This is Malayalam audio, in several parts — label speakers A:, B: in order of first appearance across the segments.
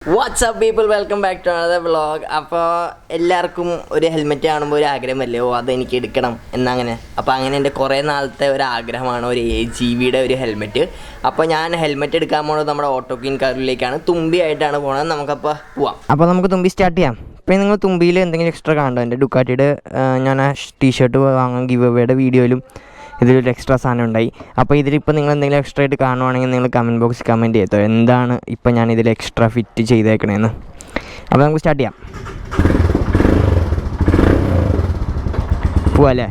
A: Watts up people, welcome back to another vlog. അപ്പോൾ എല്ലാവർക്കും ഒരു ഹെൽമെറ്റ് കാണുമ്പോൾ ഒരു ആഗ്രഹമല്ലേ, അതെനിക്ക് എടുക്കണം എന്നങ്ങനെ. അപ്പോൾ അങ്ങനെ എൻ്റെ കുറേ നാളത്തെ ഒരു ആഗ്രഹമാണ് ഒരു AGVയുടെ ഒരു ഹെൽമെറ്റ്. അപ്പോൾ ഞാൻ ഹെൽമെറ്റ് എടുക്കാൻ പോകുന്നത് നമ്മുടെ ഓട്ടോക്വീൻ കാറിലേക്കാണ്. തുമ്പിയായിട്ടാണ് പോകുന്നത്. നമുക്കപ്പോൾ പോവാം. അപ്പോൾ നമുക്ക് തുമ്പി സ്റ്റാർട്ട് ചെയ്യാം. ഇപ്പോൾ നിങ്ങൾ തുമ്പിയിൽ എന്തെങ്കിലും എക്സ്ട്രാ കാണണ്ടോ? എൻ്റെ ഡുക്കാറ്റിയുടെ ഞാൻ ആ ടീഷർട്ട് വാങ്ങാൻ ഗിവ് അവേയുടെ വീഡിയോയിലും ഇതിലൊരു എക്സ്ട്രാ സാധനം ഉണ്ടായി. അപ്പോൾ ഇതിലിപ്പോൾ നിങ്ങൾ എന്തെങ്കിലും എക്സ്ട്രാ ആയിട്ട് കാണുവാണെങ്കിൽ നിങ്ങൾ കമൻറ്റ് ബോക്സിൽ കമൻറ്റ് ചെയ്തോ എന്താണ് ഇപ്പോൾ ഞാൻ ഇതിൽ എക്സ്ട്രാ ഫിറ്റ് ചെയ്തേക്കണേന്ന്. അപ്പോൾ നമുക്ക് സ്റ്റാർട്ട് ചെയ്യാം. പോവാല്ലേ?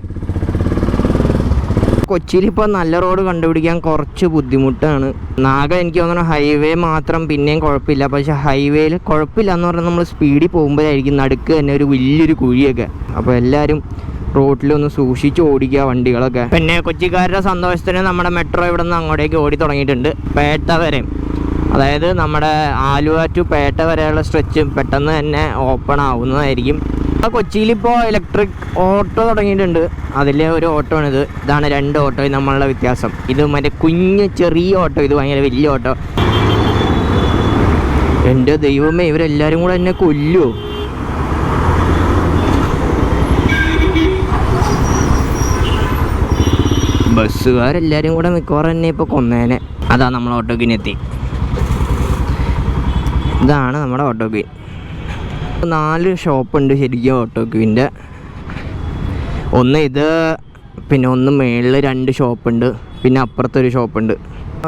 A: കൊച്ചിയിലിപ്പോൾ നല്ല റോഡ് കണ്ടുപിടിക്കാൻ കുറച്ച് ബുദ്ധിമുട്ടാണ്. നാഗ എനിക്ക് തോന്നുന്നു ഹൈവേ മാത്രം പിന്നെയും കുഴപ്പമില്ല. പക്ഷേ ഹൈവേയിൽ കുഴപ്പമില്ല എന്ന് പറഞ്ഞാൽ നമ്മൾ സ്പീഡിൽ പോകുമ്പോഴായിരിക്കും നടുക്ക് തന്നെ ഒരു വലിയൊരു കുഴിയൊക്കെ. അപ്പോൾ എല്ലാവരും റോഡിലൊന്ന് സൂക്ഷിച്ച് ഓടിക്കുക വണ്ടികളൊക്കെ. പിന്നെ കൊച്ചിക്കാരുടെ സന്തോഷത്തിന് നമ്മുടെ മെട്രോ ഇവിടെ നിന്ന് അങ്ങോട്ടേക്ക് ഓടി തുടങ്ങിയിട്ടുണ്ട്. പേട്ട വരെ, അതായത് നമ്മുടെ ആലുവ ടു പേട്ട വരെയുള്ള സ്ട്രെച്ച് പെട്ടെന്ന് തന്നെ ഓപ്പൺ ആവുന്നതായിരിക്കും. കൊച്ചിയിലിപ്പോൾ ഇലക്ട്രിക് ഓട്ടോ തുടങ്ങിയിട്ടുണ്ട്. അതിലെ ഒരു ഓട്ടോ ആണിത്. ഇതാണ് രണ്ട് ഓട്ടോയും നമ്മളുടെ വ്യത്യാസം. ഇത് മറ്റേ കുഞ്ഞ് ചെറിയ ഓട്ടോ, ഇത് ഭയങ്കര വലിയ ഓട്ടോ. എൻ്റെ ദൈവമേ, ഇവരെല്ലാവരും കൂടെ എന്നെ കൊല്ലുമോ? ബസ്സുകാരെല്ലാവരും കൂടെ മിക്കവാറും തന്നെ ഇപ്പോൾ കൊന്നേനെ. അതാ നമ്മൾ ഓട്ടോക്വീനെത്തി. ഇതാണ് നമ്മുടെ ഓട്ടോക്വീൻ. 4 ഷോപ്പുണ്ട് ശരിക്കും ഓട്ടോക്വീൻ്റെ. ഒന്ന് ഇത്, പിന്നെ ഒന്ന് മേളിൽ 2 ഷോപ്പുണ്ട്, പിന്നെ അപ്പുറത്തൊരു ഷോപ്പുണ്ട്.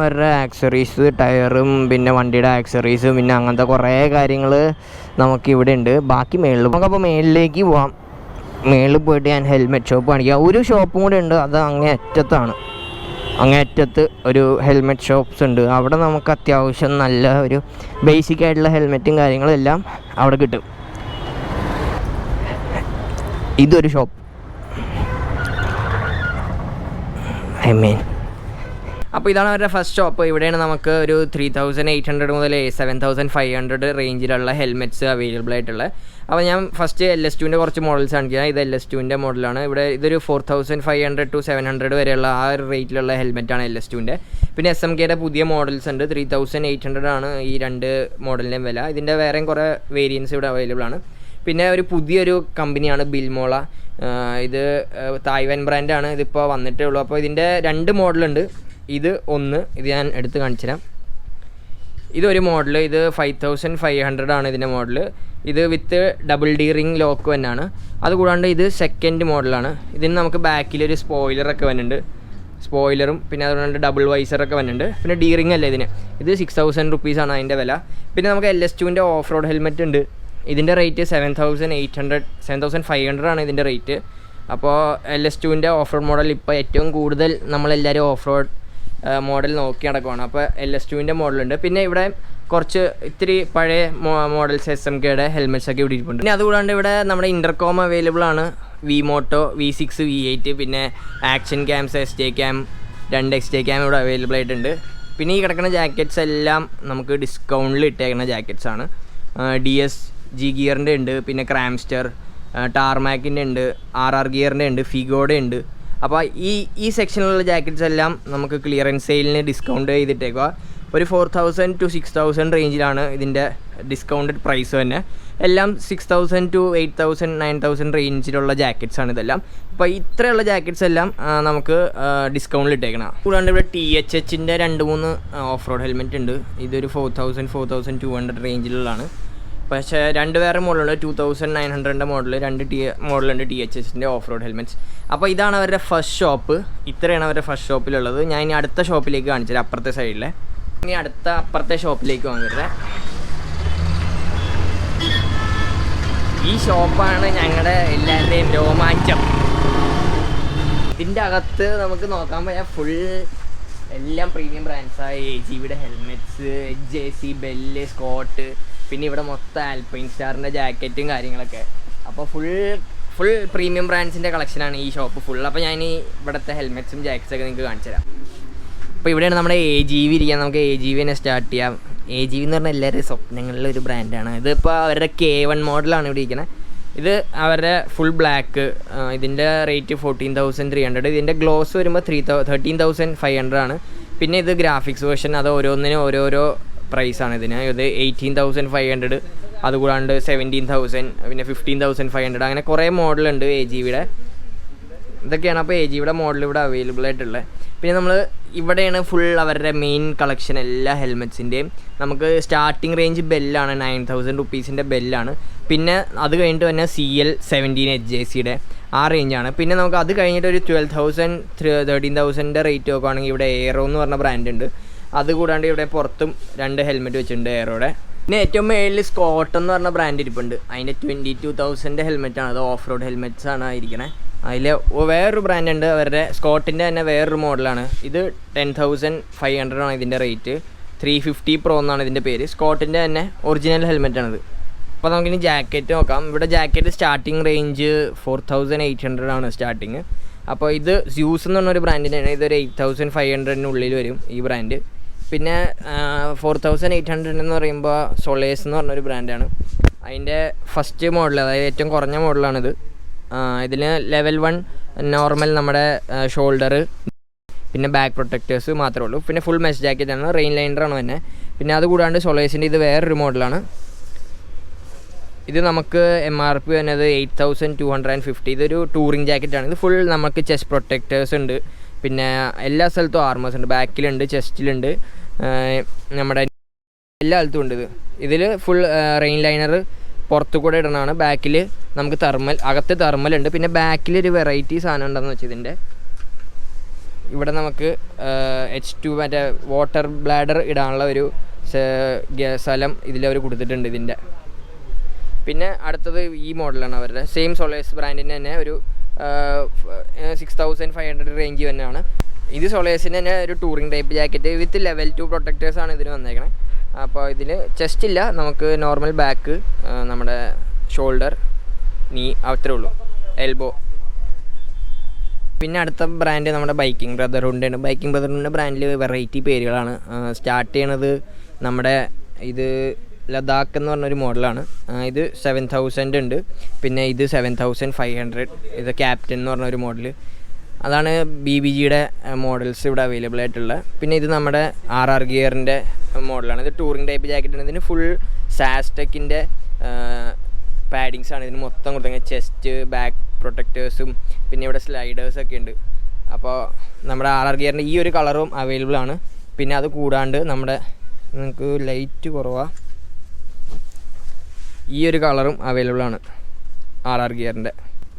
A: അവരുടെ ആക്സറീസ്, ടയറും പിന്നെ വണ്ടിയുടെ ആക്സറീസ്, പിന്നെ അങ്ങനത്തെ കുറേ കാര്യങ്ങൾ നമുക്കിവിടെ ഉണ്ട്. ബാക്കി മേളിൽ നമുക്കപ്പോൾ മേളിലേക്ക് പോവാം. മേളിൽ പോയിട്ട് ഞാൻ ഹെൽമെറ്റ് ഷോപ്പ് കാണിക്കാം. ഒരു ഷോപ്പും കൂടെ ഉണ്ട്, അത് അങ്ങേയറ്റത്താണ്. അങ്ങേയറ്റത്ത് ഒരു ഹെൽമെറ്റ് ഷോപ്പ്സ് ഉണ്ട്. അവിടെ നമുക്ക് അത്യാവശ്യം നല്ല ഒരു ബേസിക് ആയിട്ടുള്ള ഹെൽമെറ്റും കാര്യങ്ങളും എല്ലാം അവിടെ കിട്ടും. ഇതൊരു ഷോപ്പ്, അപ്പോൾ ഇതാണ് അവരുടെ ഫസ്റ്റ് ഷോപ്പ്. ഇവിടെയാണ് നമുക്ക് ഒരു 3800 മുതൽ 7500 റേഞ്ചിലുള്ള ഹെൽമെറ്റ്സ് അവൈലബിൾ ആയിട്ടുള്ളത്. അപ്പോൾ ഞാൻ ഫസ്റ്റ് LS2ൻ്റെ കുറച്ച് മോഡൽസ് കാണിക്കാം. ഇത് LS2ൻ്റെ മോഡലാണ്. ഇവിടെ ഇതൊരു 4500 to 700 വരെയുള്ള ആ ഒരു റേറ്റിലുള്ള ഹെൽമെറ്റാണ് LS2ൻ്റെ. പിന്നെ SMKയുടെ പുതിയ മോഡൽസ് ഉണ്ട്. 3800 ആണ് ഈ 2 മോഡലിൻ്റെയും വില. ഇതിൻ്റെ വേറെയും കുറേ വേരിയൻസ് ഇവിടെ അവൈലബിൾ ആണ്. പിന്നെ ഒരു പുതിയൊരു കമ്പനിയാണ് ബിൽമോള. ഇത് തായ്വാൻ ബ്രാൻഡാണ്. ഇതിപ്പോൾ വന്നിട്ടേ ഉള്ളൂ. അപ്പോൾ ഇതിൻ്റെ 2 മോഡലുണ്ട്. ഇത് ഞാൻ എടുത്ത് കാണിച്ചു തരാം. ഇതൊരു മോഡൽ, ഇത് 5500 ആണ് ഇതിൻ്റെ മോഡൽ. ഇത് with double D ring lock തന്നെയാണ്. അതുകൂടാണ്ട് ഇത് സെക്കൻഡ് മോഡലാണ്. ഇതിന് നമുക്ക് ബാക്കിലൊരു സ്പോയിലറൊക്കെ വരുന്നുണ്ട്. സ്പോയിലറും പിന്നെ അതുകൊണ്ട് ഡബിൾ വൈസറൊക്കെ വരുന്നുണ്ട്. പിന്നെ ഡി റിംഗ് അല്ല ഇതിന്. ഇത് 6000 റുപ്പീസാണ് അതിൻ്റെ വില. പിന്നെ നമുക്ക് LS2ൻ്റെ ഓഫ് റോഡ് ഹെൽമെറ്റ് ഉണ്ട്. ഇതിൻ്റെ റേറ്റ് 7500 ആണ് ഇതിൻ്റെ റേറ്റ്. അപ്പോൾ LS2ൻ്റെ ഓഫ് റോഡ് മോഡൽ ഇപ്പോൾ ഏറ്റവും കൂടുതൽ നമ്മളെല്ലാവരും ഓഫ് റോഡ് മോഡൽ നോക്കി നടക്കുവാണ്. അപ്പോൾ LS2ൻ്റെ മോഡലുണ്ട്. പിന്നെ ഇവിടെ കുറച്ച് ഇത്തിരി പഴയ മോഡൽസ് SMKയുടെ ഹെൽമെറ്റ്സൊക്കെ ഇവിടെ ഇരിപ്പുണ്ട്. പിന്നെ അതുകൂടാണ്ട് ഇവിടെ നമ്മുടെ ഇൻ്റർകോം അവൈലബിൾ ആണ്. V-Moto, V6, V8, പിന്നെ action CAMS, SJ cam, 2 XJ cam ഇവിടെ അവൈലബിൾ ആയിട്ടുണ്ട്. പിന്നെ ഈ കിടക്കുന്ന ജാക്കറ്റ്സ് എല്ലാം നമുക്ക് ഡിസ്കൗണ്ടിൽ ഇട്ടേക്കുന്ന ജാക്കറ്റ്സാണ്. DSG ഗിയറിൻ്റെ ഉണ്ട്, പിന്നെ ക്രാംസ്റ്റർ, ടാർമാക്കിൻ്റെ ഉണ്ട്, RR ഗിയറിൻ്റെ ഉണ്ട്, ഫിഗോയുടെ ഉണ്ട്. അപ്പോൾ ഈ സെക്ഷനിലുള്ള ജാക്കറ്റ്സ് എല്ലാം നമുക്ക് ക്ലിയറൻസ് സെയിലിന് ഡിസ്കൗണ്ട് ചെയ്തിട്ടേക്കുക. ഒരു 4000 to 6000 റേഞ്ചിലാണ് ഇതിൻ്റെ ഡിസ്കൗണ്ടഡ് പ്രൈസ് തന്നെ. എല്ലാം 6000 to 8000, 9000 റേഞ്ചിലുള്ള ജാക്കറ്റ്സാണ് ഇതെല്ലാം. അപ്പോൾ ഇത്രയുള്ള ജാക്കറ്റ്സ് എല്ലാം നമുക്ക് ഡിസ്കൗണ്ടിൽ ഇട്ടേക്കണം. കൂടാണ്ട് ഇവിടെ THHൻ്റെ 2-3 ഓഫ് റോഡ് ഹെൽമെറ്റ് ഉണ്ട്. ഇതൊരു 4000, 4200 റേഞ്ചിലുള്ളതാണ്. പക്ഷേ 2 വേറെ മോഡലുണ്ട്. 2900 മോഡൽ, 2 മോഡലുണ്ട് THHൻ്റെ ഓഫ് റോഡ് ഹെൽമെറ്റ്സ്. അപ്പോൾ ഇതാണ് അവരുടെ ഫസ്റ്റ് ഷോപ്പ്. ഇത്രയാണ് അവരുടെ ഫസ്റ്റ് ഷോപ്പിലുള്ളത്. ഞാൻ ഇനി അടുത്ത ഷോപ്പിലേക്ക് കാണിച്ചു തരാം, അപ്പുറത്തെ സൈഡിലെ. ഇനി അപ്പുറത്തെ ഷോപ്പിലേക്ക് വാങ്ങരുത്. ഈ ഷോപ്പാണ് ഞങ്ങളുടെ എല്ലാവരുടെയും രോമാഞ്ചം. ഇതിൻ്റെ അകത്ത് നമുക്ക് നോക്കാൻ പോയാൽ ഫുൾ എല്ലാം പ്രീമിയം ബ്രാൻഡ്സായ AGVയുടെ ഹെൽമെറ്റ്സ്, JC, ബെല്ല്, സ്കോട്ട്, പിന്നെ ഇവിടെ മൊത്തം ആൽപൈൻ സ്റ്റാറിൻ്റെ ജാക്കറ്റും കാര്യങ്ങളൊക്കെ. അപ്പോൾ ഫുൾ പ്രീമിയം ബ്രാൻഡ്സിൻ്റെ കളക്ഷനാണ് ഈ ഷോപ്പ് ഫുൾ. അപ്പോൾ ഞാൻ ഈ ഇവിടുത്തെ ഹെൽമെറ്റ്സും ജാക്കറ്റ്സൊക്കെ നിങ്ങൾക്ക് കാണിച്ചു തരാം. അപ്പോൾ ഇവിടെയാണ് നമ്മുടെ AGV ഇരിക്കുക. നമുക്ക് AGV തന്നെ സ്റ്റാർട്ട് ചെയ്യാം. AGV എന്ന് പറഞ്ഞാൽ എല്ലാവരുടെയും സ്വപ്നങ്ങളിലൊരു ബ്രാൻഡാണ്. ഇതിപ്പോൾ അവരുടെ K1 മോഡലാണ് ഇവിടെ ഇരിക്കുന്നത്. ഇത് അവരുടെ ഫുൾ ബ്ലാക്ക്. ഇതിൻ്റെ റേറ്റ് 14300. ഇതിൻ്റെ ഗ്ലോസ് വരുമ്പോൾ 13500 ആണ്. പിന്നെ ഇത് ഗ്രാഫിക്സ് വേർഷൻ. അത് ഓരോന്നിനും ഓരോരോ പ്രൈസാണ് ഇതിന്. ഇത് 18,500, അതുകൂടാണ്ട് 17,000, പിന്നെ 15,500, അങ്ങനെ കുറേ മോഡലുണ്ട് AGVയുടെ. ഇതൊക്കെയാണ് അപ്പോൾ AGVയുടെ മോഡൽ ഇവിടെ അവൈലബിൾ ആയിട്ടുള്ളത്. പിന്നെ നമ്മൾ ഇവിടെയാണ് ഫുൾ അവരുടെ മെയിൻ കളക്ഷൻ എല്ലാ ഹെൽമെറ്റ്സിൻ്റെയും. നമുക്ക് സ്റ്റാർട്ടിങ് റേഞ്ച് ബെല്ലാണ് 9,000 റുപ്പീസിൻ്റെ ബെല്ലാണ്. പിന്നെ അത് കഴിഞ്ഞിട്ട് തന്നെ CL17 HJCയുടെ ആ റേഞ്ചാണ്. പിന്നെ നമുക്ക് അത് കഴിഞ്ഞിട്ട് ഒരു 12,000 13,000 റേറ്റ് നോക്കുകയാണെങ്കിൽ ഇവിടെ എയറോ എന്ന് പറഞ്ഞ ബ്രാൻഡ് ഉണ്ട്. അതുകൂടാണ്ട് ഇവിടെ പുറത്തും 2 ഹെൽമെറ്റ് വെച്ചിട്ടുണ്ട് എയറോയുടെ. പിന്നെ ഏറ്റവും മേളിൽ സ്കോട്ട് എന്ന് പറഞ്ഞ ബ്രാൻഡ് ഇരിപ്പുണ്ട്. അതിൻ്റെ 22,000 ഹെൽമെറ്റാണ്. അത് ഓഫ് റോഡ് ഹെൽമെറ്റ്സ് ആണ് ഇരിക്കണേ. അതിൽ വേറൊരു ബ്രാൻഡ് ഉണ്ട് അവരുടെ സ്കോട്ടിൻ്റെ തന്നെ വേറൊരു മോഡലാണ്. ഇത് 10,500 ആണ് ഇതിൻ്റെ റേറ്റ്. 350 Pro എന്നാണ് ഇതിൻ്റെ പേര്. സ്കോട്ടിൻ്റെ തന്നെ ഒറിജിനൽ ഹെൽമെറ്റാണിത്. അപ്പോൾ നമുക്കിനി ജാക്കറ്റ് നോക്കാം. ഇവിടെ ജാക്കറ്റ് സ്റ്റാർട്ടിങ് റേഞ്ച് 4,800 ആണ് സ്റ്റാർട്ടിങ്. അപ്പോൾ ഇത് സ്യൂസ് എന്ന് പറഞ്ഞൊരു ബ്രാൻഡിൻ്റെയാണ്. ഇതൊരു 8,500 വരും ഈ ബ്രാൻഡ്. പിന്നെ 4,800 എന്ന് പറയുമ്പോൾ സൊളേസ് എന്ന് പറഞ്ഞൊരു ബ്രാൻഡാണ്. അതിൻ്റെ ഫസ്റ്റ് മോഡൽ, അതായത് ഏറ്റവും കുറഞ്ഞ മോഡലാണിത്. ഇതിന് ലെവൽ 1 നോർമൽ നമ്മുടെ ഷോൾഡർ പിന്നെ ബാക്ക് പ്രൊട്ടക്റ്റേഴ്സ് മാത്രമേ ഉള്ളൂ. പിന്നെ ഫുൾ മെഷ് ജാക്കറ്റാണ്, റെയിൻ ലൈനറാണ് തന്നെ. പിന്നെ അതുകൂടാണ്ട് സൊളേസിൻ്റെ ഇത് വേറൊരു മോഡലാണ്. ഇത് നമുക്ക് MRP വരുന്നത് 8,250. ഇതൊരു ടൂറിങ് ജാക്കറ്റാണ്. ഇത് ഫുൾ നമുക്ക് ചെസ്റ്റ് പ്രൊട്ടക്റ്റേഴ്സ് ഉണ്ട്. പിന്നെ എല്ലാ സ്ഥലത്തും ആർമേഴ്സ് ഉണ്ട്. ബാക്കിലുണ്ട്, ചെസ്റ്റിലുണ്ട്, നമ്മുടെ എല്ലാ സ്ഥലത്തും ഉണ്ട്. ഇതിൽ ഫുൾ റെയിൻ ലൈനർ പുറത്തു കൂടെ ഇടണതാണ്. ബാക്കിൽ നമുക്ക് തെർമൽ, അകത്ത് തെർമൽ ഉണ്ട്. പിന്നെ ബാക്കിലൊരു വെറൈറ്റി സാധനം ഉണ്ടെന്ന് വെച്ചാൽ ഇതിൻ്റെ ഇവിടെ നമുക്ക് H2 മറ്റേ വാട്ടർ ബ്ലാഡർ ഇടാനുള്ള ഒരു സ്ഥലം ഇതിലവർ കൊടുത്തിട്ടുണ്ട് ഇതിൻ്റെ. പിന്നെ അടുത്തത് ഈ മോഡലാണ് അവരുടെ സെയിം സൊളേസ് ബ്രാൻഡിൻ്റെ തന്നെ ഒരു 6,500 റേഞ്ച് തന്നെയാണ്. ഇത് സൊളേസിൻ്റെ തന്നെ ഒരു ടൂറിങ് ടൈപ്പ് ജാക്കറ്റ് വിത്ത് ലെവൽ 2 പ്രൊട്ടക്റ്റേഴ്സാണ് ഇതിന് വന്നേക്കണേ. അപ്പോൾ ഇതിൽ ചെസ്റ്റ് ഇല്ല, നമുക്ക് നോർമൽ ബാക്ക്, നമ്മുടെ ഷോൾഡർ, നീ, അത്രേ ഉള്ളൂ, എൽബോ. പിന്നെ അടുത്ത ബ്രാൻഡ് നമ്മുടെ ബൈക്കിംഗ് ബ്രദർഹുഡാണ്. ബൈക്കിംഗ് ബ്രദർഹുഡിൻ്റെ ബ്രാൻഡിൽ വെറൈറ്റി പേരുകളാണ്. സ്റ്റാർട്ട് ചെയ്യണത് നമ്മുടെ ഇത് ലഡാക്ക് എന്ന് പറഞ്ഞൊരു മോഡലാണ്. ഇത് 7,000 ഉണ്ട്. പിന്നെ ഇത് 7,500. ഇത് ക്യാപ്റ്റൻ എന്ന് പറഞ്ഞൊരു മോഡൽ. അതാണ് BBGയുടെ മോഡൽസ് ഇവിടെ അവൈലബിൾ ആയിട്ടുള്ളത്. പിന്നെ ഇത് നമ്മുടെ RR ഗിയറിൻ്റെ മോഡലാണ്. ഇത് ടൂറിങ് ടൈപ്പ് ജാക്കറ്റാണ്. ഇതിന് ഫുൾ സാസ്റ്റക്കിൻ്റെ പാഡിങ്സാണ് ഇതിന് മൊത്തം കൊടുത്തത്. ചെസ്റ്റ്, ബാക്ക് പ്രൊട്ടക്റ്റേഴ്സും പിന്നെ ഇവിടെ സ്ലൈഡേഴ്സൊക്കെ ഉണ്ട്. അപ്പോൾ നമ്മുടെ RR ഗിയറിൻ്റെ ഈ ഒരു കളറും അവൈലബിൾ ആണ്. പിന്നെ അത് കൂടാണ്ട് നമ്മുടെ നിങ്ങൾക്ക് ലൈറ്റ് കുറവാണ്, ഈ ഒരു കളറും അവൈലബിൾ ആണ് RR ഗിയറിൻ്റെ.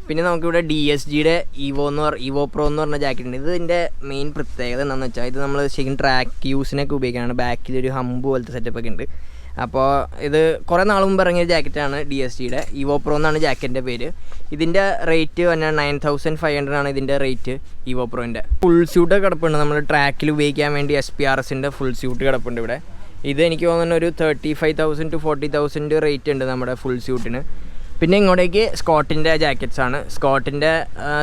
A: പിന്നെ നമുക്കിവിടെ DSGയുടെ ഈവോ പ്രോ എന്ന് പറഞ്ഞ ജാക്കറ്റ് ഉണ്ട്. ഇതിൻ്റെ മെയിൻ പ്രത്യേകത എന്താണെന്ന് വെച്ചാൽ ഇത് നമ്മൾ ശരിക്കും ട്രാക്ക് യൂസിനൊക്കെ ഉപയോഗിക്കാനാണ്. ബാക്കിലൊരു ഹമ്പ് പോലത്തെ സെറ്റപ്പൊക്കെ ഉണ്ട്. അപ്പോൾ ഇത് കുറേ നാൾ മുമ്പ് ഇറങ്ങിയ ജാക്കറ്റാണ് DSGയുടെ. ഈവോ പ്രോ എന്നാണ് ജാക്കറ്റിൻ്റെ പേര്. ഇതിൻ്റെ റേറ്റ് തന്നെ 9,500 ആണ് ഇതിൻ്റെ റേറ്റ് ഈവോ പ്രോൻ്റെ. ഫുൾ സ്യൂട്ട് കിടപ്പുണ്ട്, നമ്മൾ ട്രാക്കിൽ ഉപയോഗിക്കാൻ വേണ്ടി SPRSൻ്റെ ഫുൾ സ്യൂട്ട് കിടപ്പുണ്ട് ഇവിടെ. ഇത് എനിക്ക് തോന്നുന്ന ഒരു 35,000 to 40,000 റേറ്റ് ഉണ്ട് നമ്മുടെ ഫുൾ സ്യൂട്ടിന്. പിന്നെ ഇങ്ങോട്ടേക്ക് സ്കോട്ടിൻ്റെ ജാക്കറ്റ്സാണ്. സ്കോട്ടിൻ്റെ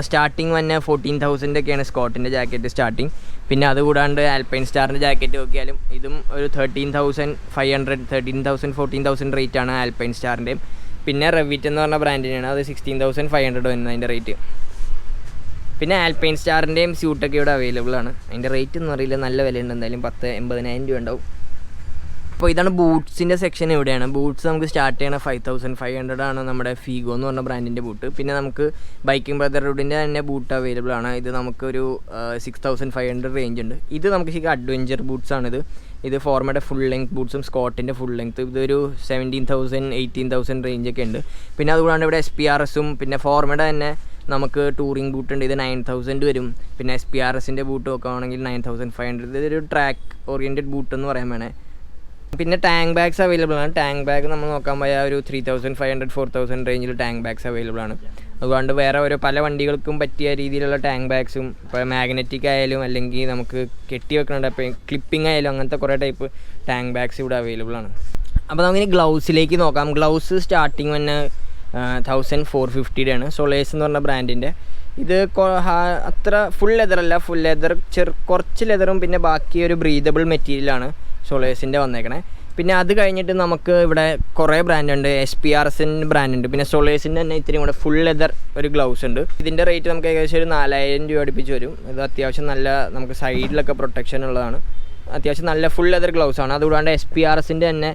A: സ്റ്റാർട്ടിങ് തന്നെ 14,000 ഒക്കെയാണ് സ്കോട്ടിൻ്റെ ജാക്കറ്റ് സ്റ്റാർട്ടിങ്. പിന്നെ അതുകൂടാണ്ട് ആൽപൈൻ സ്റ്റാറിൻ്റെ ജാക്കറ്റ് നോക്കിയാലും ഇതും ഒരു 13,500 13,000 14,000 റേറ്റാണ് ആൽപൈൻ സ്റ്റാറിൻ്റെയും. പിന്നെ റെവിറ്റ് എന്ന് പറഞ്ഞ ബ്രാൻഡിനാണ്, അത് 16,500 വരുന്നത് അതിൻ്റെ റേറ്റ്. പിന്നെ ആൽപൈൻ സ്റ്റാറിൻ്റെയും സ്യൂട്ടൊക്കെ ഇവിടെ അവൈലബിൾ ആണ്. അതിൻ്റെ റേറ്റ് ഒന്നും അറിയില്ല, നല്ല വിലയുണ്ട്, എന്തായാലും 10,000-80,000 രൂപ ഉണ്ടാവും. അപ്പോൾ ഇതാണ് ബൂട്ട്സിൻ്റെ സെക്ഷൻ ഇവിടെയാണ്. ബൂട്ട്സ് നമുക്ക് സ്റ്റാർട്ട് ചെയ്യണ 5,500 ആണ് നമ്മുടെ ഫീഗോ എന്ന് പറഞ്ഞ ബ്രാൻഡിൻ്റെ ബൂട്ട്. പിന്നെ നമുക്ക് ബൈക്കിംഗ് ബ്രദർഹുഡിൻ്റെ തന്നെ ബൂട്ട് അവൈലബിൾ ആണ്. ഇത് നമുക്കൊരു 6,500 റേഞ്ച് ഉണ്ട്. ഇത് നമുക്ക് ശരിക്കും അഡ്വഞ്ചർ ബൂട്ട്സ് ആണിത്. ഇത് ഫോർമയുടെ ഫുൾ ലെങ്ത് ബൂട്ട്സും സ്കോട്ടിൻ്റെ ഫുൾ ലെങ്ത്ത് ഇതൊരു 17,000 18,000 റേഞ്ചൊക്കെ ഉണ്ട്. പിന്നെ അതുകൂടാണ്ട് ഇവിടെ SPRSും പിന്നെ ഫോർമയുടെ തന്നെ നമുക്ക് ടൂറിംഗ് ബൂട്ട് ഉണ്ട്. ഇത് 9,000 വരും. പിന്നെ SPRSൻ്റെ ബൂട്ട് നോക്കുകയാണെങ്കിൽ 9,500. ഇതൊരു ട്രാക്ക് ഓറിയൻറ്റഡ് ബൂട്ട് എന്ന് പറയാൻ വേണേ. പിന്നെ ടാങ്ക് ബാഗ്സ് അവൈലബിൾ ആണ്. ടാങ്ക് ബാഗ് നമ്മൾ നോക്കാൻ പോയാൽ ഒരു 3,500 4,000 റേഞ്ചിൽ ടാങ്ക് ബാഗ്സ് അവൈലബിൾ ആണ്. അതുകൊണ്ട് വേറെ ഓരോ പല വണ്ടികൾക്കും പറ്റിയ രീതിയിലുള്ള ടാങ്ക് ബാഗ്സും ഇപ്പോൾ മാഗ്നറ്റിക് ആയാലും അല്ലെങ്കിൽ നമുക്ക് കെട്ടി വെക്കുന്നുണ്ട്, അപ്പോൾ ക്ലിപ്പിംഗ് ആയാലും അങ്ങനത്തെ കുറേ ടൈപ്പ് ടാങ്ക് ബാഗ്സ് ഇവിടെ അവൈലബിൾ ആണ്. അപ്പോൾ നമുക്കിനി ഗ്ലൗസിലേക്ക് നോക്കാം. ഗ്ലൗസ് സ്റ്റാർട്ടിങ് തന്നെ 1,450 ആണ്. സൊളേസ് എന്ന് പറഞ്ഞ ബ്രാൻഡിൻ്റെ. ഇത് അത്ര ഫുൾ ലെതറല്ല, ഫുൾ ലെതർ കുറച്ച് ലെതറും പിന്നെ ബാക്കി ഒരു ബ്രീതബിൾ മെറ്റീരിയലാണ് സൊളേസിൻ്റെ വന്നേക്കണേ. പിന്നെ അത് കഴിഞ്ഞിട്ട് നമുക്ക് ഇവിടെ കുറേ ബ്രാൻഡുണ്ട്. SPRSൻ്റെ ബ്രാൻഡുണ്ട്. പിന്നെ സൊളേസിൻ്റെ തന്നെ ഇത്തിരി കൂടെ ഫുൾ ലെതർ ഒരു ഗ്ലൗസ് ഉണ്ട്. ഇതിൻ്റെ റേറ്റ് നമുക്ക് ഏകദേശം ഒരു 4,000 രൂപ അടുപ്പിച്ച് വരും. ഇത് അത്യാവശ്യം നല്ല നമുക്ക് സൈഡിലൊക്കെ പ്രൊട്ടക്ഷൻ ഉള്ളതാണ്. അത്യാവശ്യം നല്ല ഫുൾ ലെതർ ഗ്ലൗസ് ആണ്. അതുകൂടാണ്ട് SPRSൻ്റെ തന്നെ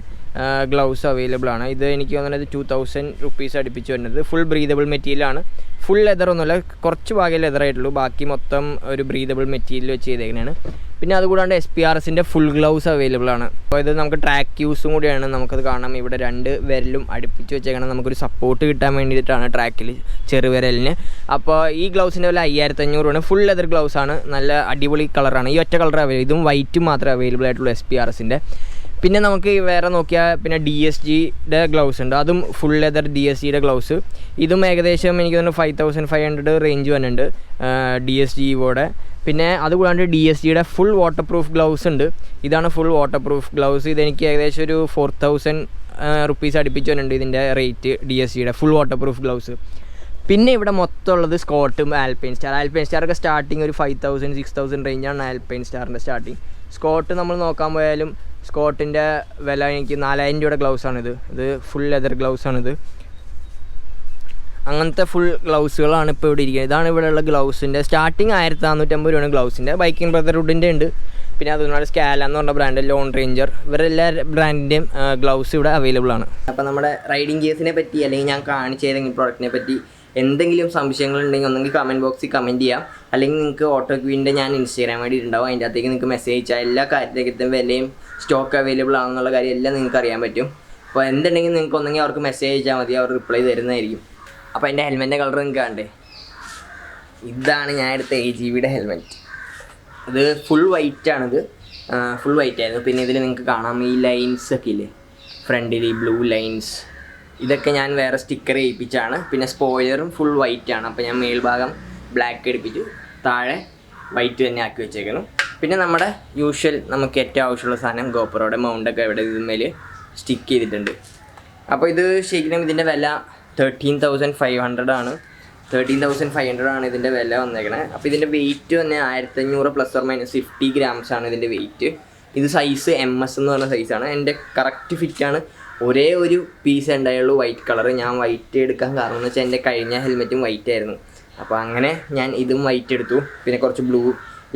A: ഗ്ലൗസ് അവൈലബിൾ ആണ്. ഇത് എനിക്ക് തോന്നുന്നത് 2000 റുപ്പീസ് അടുപ്പിച്ച് വരുന്നത്. ഫുൾ ബ്രീതബിൾ മെറ്റീരിയലാണ്. ഫുൾ ലെതർ ഒന്നുമല്ല, കുറച്ച് ഭാഗം ലെതർ ആയിട്ടുള്ളൂ, ബാക്കി മൊത്തം ഒരു ബ്രീതബിൾ മെറ്റീരിയൽ വെച്ച് ചെയ്തേക്കുന്നതാണ്. പിന്നെ അതുകൂടാണ്ട് SPRSൻ്റെ ഫുൾ ഗ്ലൗസ് അവൈലബിൾ ആണ്. അപ്പോൾ ഇത് നമുക്ക് ട്രാക്ക് യൂസും കൂടിയാണ്. നമുക്കത് കാണാം, ഇവിടെ 2 വിരലും അടുപ്പിച്ച് വെച്ചേക്കണം. നമുക്കൊരു സപ്പോർട്ട് കിട്ടാൻ വേണ്ടിയിട്ടാണ് ട്രാക്കിൽ ചെറുവിരലിന്. അപ്പോൾ ഈ ഗ്ലൗസിൻ്റെ വില 5500 ആണ്. ഫുൾ ലെതർ ഗ്ലൗസ് ആണ്, നല്ല അടിപൊളി കളറാണ്. ഈ ഒറ്റ കളർ അവൈലബിൾ, ഇതും വൈറ്റും മാത്രമേ അവൈലബിൾ ആയിട്ടുള്ളൂ SPRSൻ്റെ. പിന്നെ നമുക്ക് വേറെ നോക്കിയാൽ പിന്നെ DSGയുടെ ഗ്ലൗസ് ഉണ്ട്, അതും ഫുൾ ലെതർ DSGയുടെ ഗ്ലൗസ്. ഇതും ഏകദേശം എനിക്ക് തോന്നുന്നു 5500 റേഞ്ച് വന്നിട്ടുണ്ട് DSG ഇവോടെ. പിന്നെ അതുകൂടാണ്ട് DSGയുടെ ഫുൾ വാട്ടർ പ്രൂഫ് ഗ്ലൗസ് ഉണ്ട്. ഇതാണ് ഫുൾ വാട്ടർ പ്രൂഫ് ഗ്ലൗസ്. ഇതെനിക്ക് ഏകദേശം ഒരു 4000 റുപ്പീസ് അടുപ്പിച്ച് വന്നിട്ടുണ്ട് ഇതിൻ്റെ റേറ്റ്, DSGയുടെ ഫുൾ വാട്ടർ പ്രൂഫ് ഗ്ലൗസ്. പിന്നെ ഇവിടെ മൊത്തം ഉള്ളത് സ്കോട്ടും ആൽപൈൻ സ്റ്റാറൊക്കെ സ്റ്റാർട്ടിങ് ഒരു 5000 6000 റേഞ്ചാണ് ആൽപൈൻ സ്റ്റാറിൻ്റെ സ്റ്റാർട്ടിങ്. സ്കോട്ട് നമ്മൾ നോക്കാൻ പോയാലും സ്കോട്ടിൻ്റെ വില എനിക്ക് 4000 രൂപയുടെ ഗ്ലൗസാണിത്. ഇത് ഫുൾ ലെതർ ഗ്ലൗസാണിത്. അങ്ങനത്തെ ഫുൾ ഗ്ലൗസുകളാണ് ഇപ്പോൾ ഇവിടെ ഇരിക്കുന്നത്. ഇതാണ് ഇവിടെയുള്ള ഗ്ലൗസിൻ്റെ സ്റ്റാർട്ടിങ് 1450 രൂപയാണ് ഗ്ലൗസിൻ്റെ. ബൈക്കിംഗ് ബ്രദർഹുഡിൻ്റെ ഉണ്ട്. പിന്നെ അതുപോലെ സ്കാല എന്ന് പറഞ്ഞ ബ്രാൻഡ്, ലോൺ റേഞ്ചർ, ഇവരെല്ലാ ബ്രാൻഡിൻ്റെയും ഗ്ലൗസ് ഇവിടെ അവൈലബിൾ ആണ്. അപ്പോൾ നമ്മുടെ റൈഡിങ് ഗിയർസിനെ പറ്റി അല്ലെങ്കിൽ ഞാൻ കാണിച്ച ഏതെങ്കിലും പ്രോഡക്റ്റിനെ പറ്റി എന്തെങ്കിലും സംശയങ്ങളുണ്ടെങ്കിൽ ഒന്നെങ്കിൽ കമൻറ്റ് ബോക്സിൽ കമൻറ്റ് ചെയ്യാം, അല്ലെങ്കിൽ നിങ്ങൾക്ക് ഓട്ടോക്വീൻ്റെ ഞാൻ ഇൻസ്റ്റാഗ്രാം ഐ ഡി ഉണ്ടാവും, അതിൻ്റെ അകത്തേക്ക് നിങ്ങൾക്ക് മെസ്സേജ് അയച്ചാൽ എല്ലാ കാര്യത്തിലേക്കും വിലയും സ്റ്റോക്ക് അവൈലബിൾ ആണെന്നുള്ള കാര്യം എല്ലാം നിങ്ങൾക്ക് അറിയാൻ പറ്റും. അപ്പോൾ എന്തുണ്ടെങ്കിൽ നിങ്ങൾക്ക് ഒന്നെങ്കിൽ അവർക്ക് മെസ്സേജ് അയച്ചാൽ മതി, അവർ റിപ്ലൈ തരുന്നതായിരിക്കും. അപ്പോൾ എൻ്റെ ഹെൽമെറ്റിൻ്റെ കളർ നിങ്ങൾക്ക് കണ്ടേ, ഇതാണ് ഞാൻ എടുത്ത AGVയുടെ ഹെൽമെറ്റ്. ഇത് ഫുൾ വൈറ്റ് ആണിത്, ഫുൾ വൈറ്റ് ആയിരുന്നു. പിന്നെ ഇതിൽ നിങ്ങൾക്ക് കാണാം ഈ ലൈൻസ് ഒക്കെ ഇല്ലേ ഫ്രണ്ടിൽ, ഈ ബ്ലൂ ലൈൻസ്, ഇതൊക്കെ ഞാൻ വേറെ സ്റ്റിക്കർ ചെയ്യിപ്പിച്ചാണ്. പിന്നെ സ്പോയിലറും ഫുൾ വൈറ്റ് ആണ്. അപ്പോൾ ഞാൻ മേൽഭാഗം ബ്ലാക്ക് എടുപ്പിച്ചു, താഴെ വൈറ്റ് തന്നെ ആക്കി വെച്ചേക്കുന്നു. പിന്നെ നമ്മുടെ യൂഷ്വൽ നമുക്ക് ഏറ്റവും ആവശ്യമുള്ള സാധനം ഗോപ്രോയുടെ മൗണ്ടൊക്കെ ഇവിടെ ഇതിന്മേൽ സ്റ്റിക്ക് ചെയ്തിട്ടുണ്ട്. അപ്പോൾ ഇത് ശരിക്കും ഇതിൻ്റെ വില 13,500 ആണ്. 13,500 ആണ് ഇതിൻ്റെ വില വന്നേക്കണത്. അപ്പോൾ ഇതിൻ്റെ വെയിറ്റ് തന്നെ 1500 ±50 grams ആണ് ഇതിൻ്റെ വെയിറ്റ്. ഇത് സൈസ് MS എന്ന് പറഞ്ഞ സൈസാണ്. എൻ്റെ കറക്റ്റ് ഫിറ്റാണ്. ഒരേ ഒരു പീസ് ഉണ്ടായുള്ളൂ വൈറ്റ് കളർ. ഞാൻ വൈറ്റ് എടുക്കാൻ കാരണം എന്ന് വെച്ചാൽ എൻ്റെ കഴിഞ്ഞ ഹെൽമെറ്റും വൈറ്റ് ആയിരുന്നു. അപ്പോൾ അങ്ങനെ ഞാൻ ഇതും വൈറ്റ് എടുത്തു. പിന്നെ കുറച്ച് ബ്ലൂ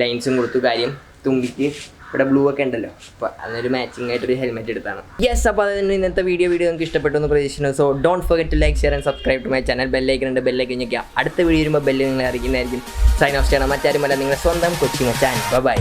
A: ലൈൻസും കൊടുത്തു. കാര്യം തുമ്പിക്ക് ഇവിടെ ബ്ലൂ ഒക്കെ ഉണ്ടല്ലോ, അപ്പോൾ അതിനൊരു മാച്ചിങ് ആയിട്ടൊരു ഹെൽമെറ്റ് എടുത്താണ്. യെസ്, അപ്പോൾ അതിന് ഇന്നത്തെ വീഡിയോ നിങ്ങൾക്ക് ഇഷ്ടപ്പെട്ടു എന്ന് പ്രതീക്ഷിക്കുന്നു. So don't forget to like, share and subscribe to my channel. ബെല്ലൈക്കൻ ഉണ്ട്, ബെല്ലൈക്കൻ ഞെക്കുക. അടുത്ത വീഡിയോ വരുമ്പോൾ ബെല്ല് നിങ്ങളെ അറിയിക്കുന്നതായിരിക്കും. സൈൻ ഓഫ് ചെയ്യണം. മറ്റാരുമല്ല, നിങ്ങളുടെ സ്വന്തം കൊച്ചി മച്ചാൻ. ബൈ.